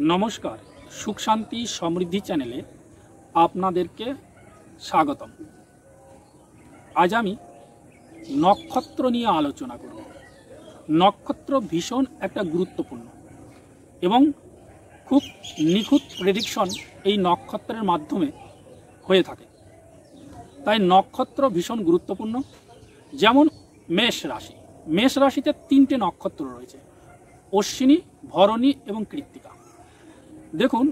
नमस्कार सुख शांति समृद्धि चैनेले आपनादेरके स्वागतम। आज आमी नक्षत्र निये आलोचना करब। नक्षत्र भीषण एकटा गुरुत्वपूर्ण एवं खूब निखुत प्रेडिक्शन এই नक्षत्रेर माध्यमे হয়ে থাকে। তাই नक्षत्र भीषण गुरुत्वपूर्ण। যেমন मेष राशि, मेष राशिते तीनटे नक्षत्र रयेছে, अश्विनी, भरणी एवं कृत्तिका। देखुन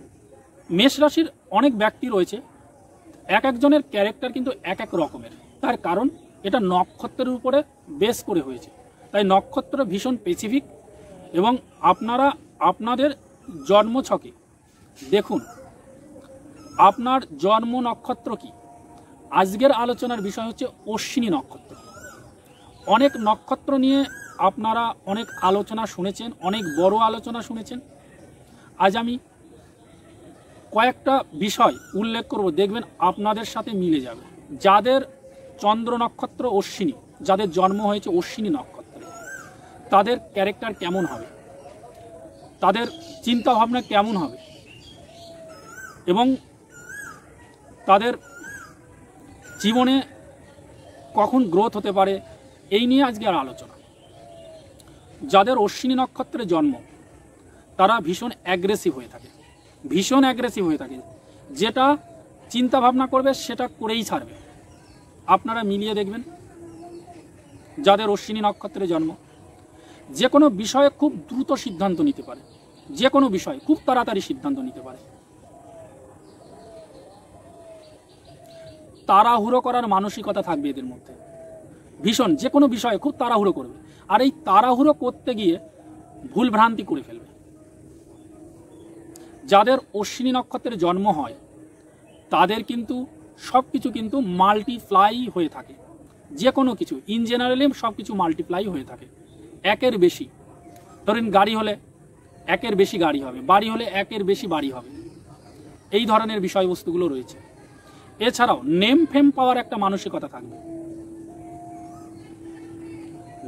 मेष राशिर अनेक व्यक्ति रयेছে, एक एकजনের ক্যারেক্টার কিন্তু এক এক রকমের। তার কারণ এটা নক্ষত্রের উপরে বেস করে হয়েছে। তাই নক্ষত্র ভীষণ স্পেসিফিক এবং আপনারা আপনাদের জন্মছকে দেখুন আপনার জন্ম নক্ষত্র কি। আজকের আলোচনার বিষয় হচ্ছে অশ্বিনী নক্ষত্র। অনেক নক্ষত্র নিয়ে আপনারা অনেক আলোচনা শুনেছেন, অনেক বড় আলোচনা শুনেছেন। আজ আমি কয়েকটা বিষয় উল্লেখ করব, দেখবেন আপনাদের সাথে মিলে যাবে। যাদের চন্দ্র নক্ষত্র অশ্বিনী, যাদের জন্ম হয়েছে অশ্বিনী নক্ষত্রে, তাদের ক্যারেক্টার কেমন হবে, তাদের চিন্তা ভাবনা কেমন হবে এবং তাদের জীবনে কখন গ্রোথ হতে পারে, এই নিয়ে আজকের আলোচনা। যাদের অশ্বিনী নক্ষত্রে জন্ম তারা ভীষণ অ্যাগ্রেসিভ হয়ে থাকে, ভীষণ অ্যাগ্রেসিভ হয়ে থাকে। যেটা চিন্তা ভাবনা করবে সেটা করেই ছাড়বে। আপনারা মিলিয়ে দেখবেন যাদের অশ্বিনী নক্ষত্রে জন্ম যে কোনো বিষয়ে খুব দ্রুত সিদ্ধান্ত নিতে পারে, যে কোনো বিষয়ে খুব তাড়াতাড়ি সিদ্ধান্ত নিতে পারে। তাড়াহুড়ো করার মানসিকতা থাকবে এদের মধ্যে, ভীষণ যে কোনো বিষয়ে খুব তাড়াহুড়ো করবে। আর এই তাড়াহুড়ো করতে গিয়ে ভুল ভ্রান্তি করে ফেলবে। যাদের অশ্বিনী নক্ষত্রে জন্ম হয় তাদের কিন্তু সব কিছু কিন্তু মাল্টিপ্লাই হয়ে থাকে। যে কোনো কিছু ইন জেনারেলি সব কিছু মাল্টিপ্লাই হয়ে থাকে, একের বেশি। ধরেন গাড়ি হলে একের বেশি গাড়ি হবে, বাড়ি হলে একের বেশি বাড়ি হবে, এই ধরনের বিষয়বস্তুগুলো রয়েছে। এছাড়াও নেম ফেম পাওয়ার একটা মানসিকতা থাকবে।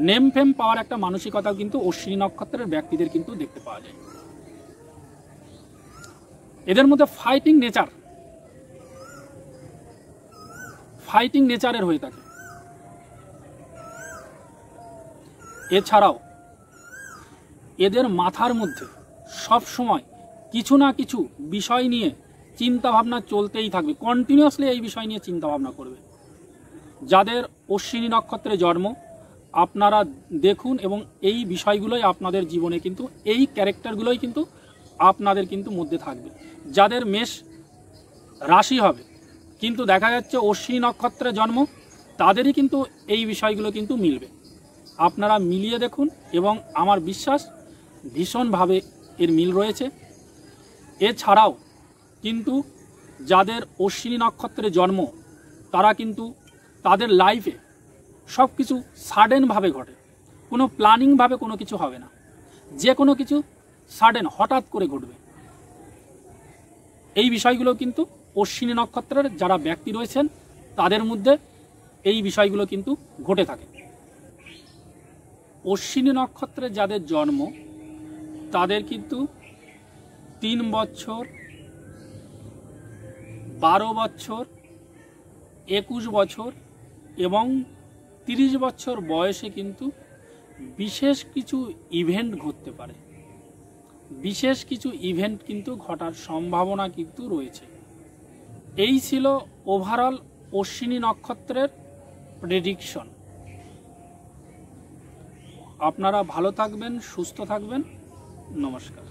নেম ফেম পাওয়ার একটা মানসিকতাও কিন্তু অশ্বিনী নক্ষত্রের ব্যক্তিদের কিন্তু দেখতে পাওয়া যায়। এদের মধ্যে ফাইটিং নেচারের হয়ে থাকে। এছাড়াও এদের মাথার মধ্যে সব সময় কিছু না কিছু বিষয় নিয়ে চিন্তা ভাবনা চলতেই থাকবে, কন্টিনিউয়াসলি এই বিষয় নিয়ে চিন্তা ভাবনা করবে। যাদের অশ্বিনী নক্ষত্রে জন্ম আপনারা দেখুন এবং এই বিষয়গুলোই আপনাদের জীবনে কিন্তু এই ক্যারেক্টারগুলোই কিন্তু আপনাদের কিন্তু মধ্যে থাকবে। যাদের মেষ রাশি হবে কিন্তু দেখা যাচ্ছে অশ্বিনী নক্ষত্রে জন্ম তাদেরই কিন্তু এই বিষয়গুলো কিন্তু মিলবে। আপনারা মিলিয়ে দেখুন এবং আমার বিশ্বাস ভীষণভাবে এর মিল রয়েছে। এছাড়াও কিন্তু যাদের অশ্বিনী নক্ষত্রে জন্ম তারা কিন্তু তাদের লাইফে সব কিছু সাডেনভাবে ঘটে, কোনো প্ল্যানিংভাবে কোনো কিছু হবে না, যে কোনো কিছু সাডেন হঠাৎ করে ঘটবে। এই বিষয়গুলো কিন্তু অশ্বিনী নক্ষত্রের যারা ব্যক্তি রয়েছেন তাদের মধ্যে এই বিষয়গুলো কিন্তু ঘটে থাকে। অশ্বিনী নক্ষত্রে যাদের জন্ম তাদের কিন্তু 3 বছর, 12 বছর, 21 বছর এবং 30 বছর বয়সে কিন্তু বিশেষ কিছু ইভেন্ট ঘটতে পারে, বিশেষ কিছু ইভেন্ট কিন্তু ঘটার সম্ভাবনা কিন্তু রয়েছে। এই ছিল ওভারঅল অশ্বিনী নক্ষত্রের প্রেডিকশন। আপনারা ভালো থাকবেন, সুস্থ থাকবেন। নমস্কার।